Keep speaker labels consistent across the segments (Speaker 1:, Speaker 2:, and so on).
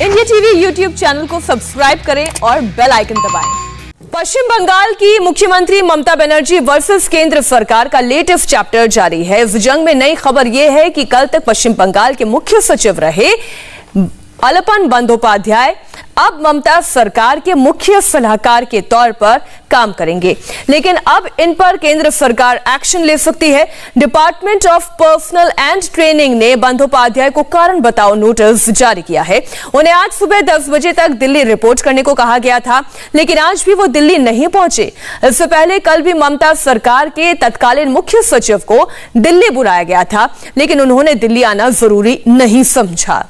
Speaker 1: India TV YouTube channel को subscribe करें और बेल आइकन दबाएं। पश्चिम बंगाल की मुख्यमंत्री ममता बनर्जी वर्सेस केंद्र सरकार का लेटेस्ट चैप्टर जारी है। इस जंग में नई खबर यह है कि कल तक पश्चिम बंगाल के मुख्य सचिव रहे अलपन बंदोपाध्याय अब ममता सरकार के मुख्य सलाहकार के तौर पर काम करेंगे, लेकिन अब इन पर केंद्र सरकार एक्शन ले सकती है। Department of personal and training ने बंदोपाध्याय को कारण बताओ नोटिस जारी किया है। उन्हें आज सुबह 10 बजे तक दिल्ली रिपोर्ट करने को कहा गया था, लेकिन आज भी वो दिल्ली नहीं पहुंचे। इससे पहले कल भी ममता सरकार के तत्कालीन मुख्य सचिव को दिल्ली बुलाया गया था, लेकिन उन्होंने दिल्ली आना जरूरी नहीं समझा।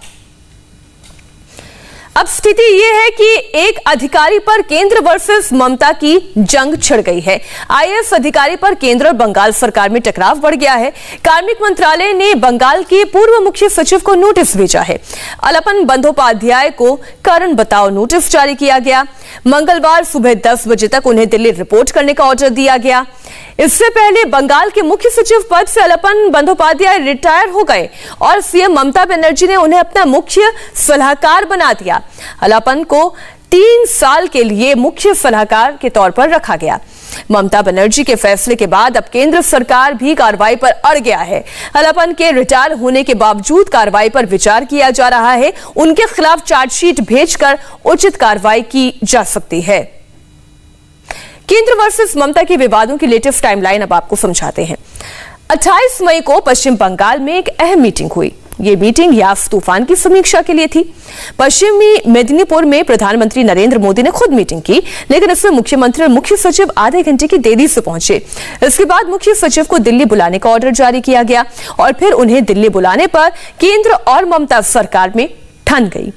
Speaker 1: अब स्थिति यह है कि एक अधिकारी पर केंद्र वर्सेस ममता की जंग छिड़ गई है। आईएएस अधिकारी पर केंद्र और बंगाल सरकार में टकराव बढ़ गया है। कार्मिक मंत्रालय ने बंगाल के पूर्व मुख्य सचिव को नोटिस भेजा है। अलपन बंदोपाध्याय को कारण बताओ नोटिस जारी किया गया। मंगलवार सुबह 10 बजे तक उन्हें दिल्ली रिपोर्ट करने का ऑर्डर दिया गया। इससे पहले बंगाल के मुख्य सचिव पद से अलपन बंदोपाध्याय रिटायर हो गए और सीएम ममता बनर्जी ने उन्हें अपना मुख्य सलाहकार बना दिया। अलपन को 3 साल के लिए मुख्य सलाहकार के तौर पर रखा गया। ममता बनर्जी के फैसले के बाद अब केंद्र सरकार भी कार्रवाई पर अड़ गया है। अलपन के रिटायर होने के बावजूद कार्रवाई पर विचार किया जा रहा है। उनके खिलाफ चार्जशीट भेजकर उचित कार्रवाई की जा सकती है। केंद्र वर्सेस ममता के विवादों की लेटेस्ट टाइमलाइन अब आपको समझाते हैं। 28 मई को पश्चिम बंगाल में एक अहम मीटिंग हुई। ये मीटिंग यास तूफान की समीक्षा के लिए थी। पश्चिमी मेदिनीपुर में प्रधानमंत्री नरेंद्र मोदी ने खुद मीटिंग की, लेकिन इसमें मुख्यमंत्री और मुख्य सचिव आधे घंटे की देरी से पहुंचे। इसके बाद मुख्य सचिव को दिल्ली बुलाने का ऑर्डर जारी किया गया और फिर उन्हें दिल्ली बुलाने पर केंद्र और ममता सरकार में ठन गई।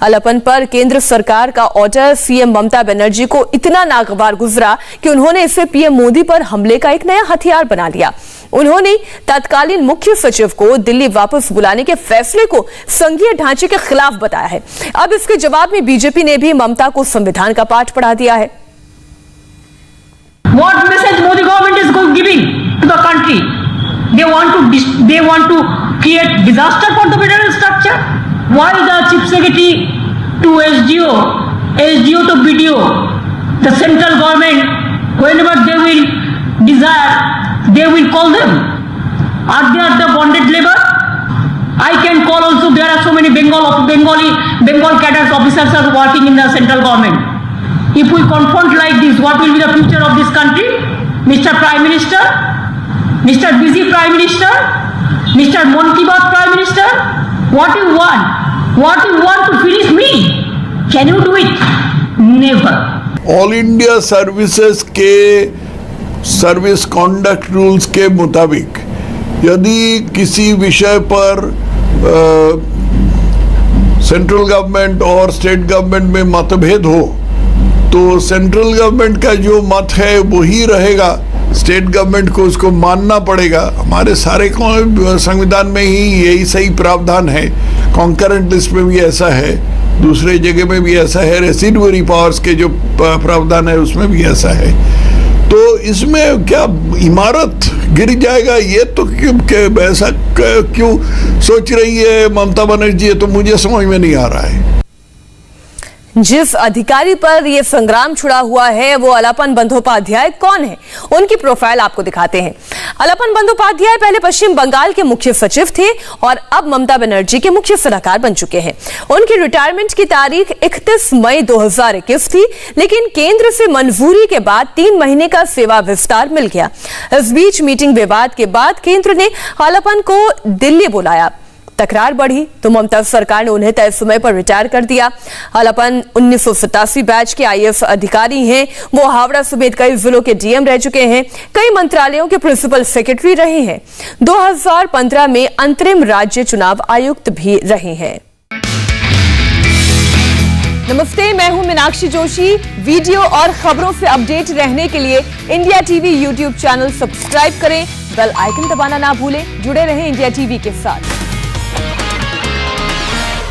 Speaker 1: अलपन पर केंद्र सरकार का ऑर्डर सीएम ममता बनर्जी को इतना नागवार गुजरा कि उन्होंने इसे पीएम मोदी पर हमले का एक नया हथियार बना लिया। उन्होंने तत्कालीन मुख्य सचिव को दिल्ली वापस बुलाने के फैसले को संघीय ढांचे के खिलाफ बताया है। अब इसके जवाब में बीजेपी ने भी ममता को संविधान का पाठ पढ़ा दिया है।
Speaker 2: What message Modi government is giving to the country? They want to create disaster for the federal structure. Why the chief secretary to SDO, SDO to BDO, the central government, whenever they will desire, they will call them. Are they at the bonded labor? I can call also. There are so many Bengal cadres officers are working in the central government. If we confront like this, what will be the future of this country? Mr. Prime Minister, Mr. Busy Prime Minister, Mr. Mon Ki Baat Prime Minister, what you want? What you want to finish me? Can you do it? Never.
Speaker 3: All India services के service conduct rules के मुताबिक यदि किसी विषय पर central government और state government में मतभेद हो तो सेंट्रल गवर्नमेंट का जो मत है वही रहेगा, स्टेट गवर्नमेंट को उसको मानना पड़ेगा। हमारे सारे संविधान में ही यही सही प्रावधान है। कॉन्करेंट लिस्ट में भी ऐसा है, दूसरे जगह में भी ऐसा है, रेसिडुअरी पावर्स के जो प्रावधान है उसमें भी ऐसा है। तो इसमें क्या इमारत गिर जाएगा ये तो ऐसा क्यों सोच रही है ममता बनर्जी, ये तो मुझे समझ में नहीं आ रहा है।
Speaker 1: जिस अधिकारी पर यह संग्राम छुड़ा हुआ है वो अलपन बंदोपाध्याय कौन है, उनकी प्रोफाइल आपको दिखाते हैं। अलपन बंदोपाध्याय पहले पश्चिम बंगाल के मुख्य सचिव थे और अब ममता बनर्जी के मुख्य सलाहकार बन चुके हैं। उनकी रिटायरमेंट की तारीख 31 मई 2021 थी, लेकिन केंद्र से मंजूरी के बाद 3 महीने का सेवा विस्तार मिल गया। इस बीच मीटिंग विवाद के बाद केंद्र ने अलपन को दिल्ली बुलाया। तकरार बढ़ी तो ममता सरकार ने उन्हें तय समय पर रिटायर कर दिया। अलपन 1987 बैच के आईएएस अधिकारी हैं। वो हावड़ा समेत कई जिलों के डीएम रह चुके हैं, कई मंत्रालयों के प्रिंसिपल सेक्रेटरी रहे हैं। 2015 में अंतरिम राज्य चुनाव आयुक्त भी रहे हैं। नमस्ते, मैं हूं मीनाक्षी जोशी। वीडियो और खबरों से अपडेट रहने के लिए India TV YouTube channel subscribe करें, बेल आइकन दबाना ना भूलें। जुड़े रहें इंडिया टीवी के साथ।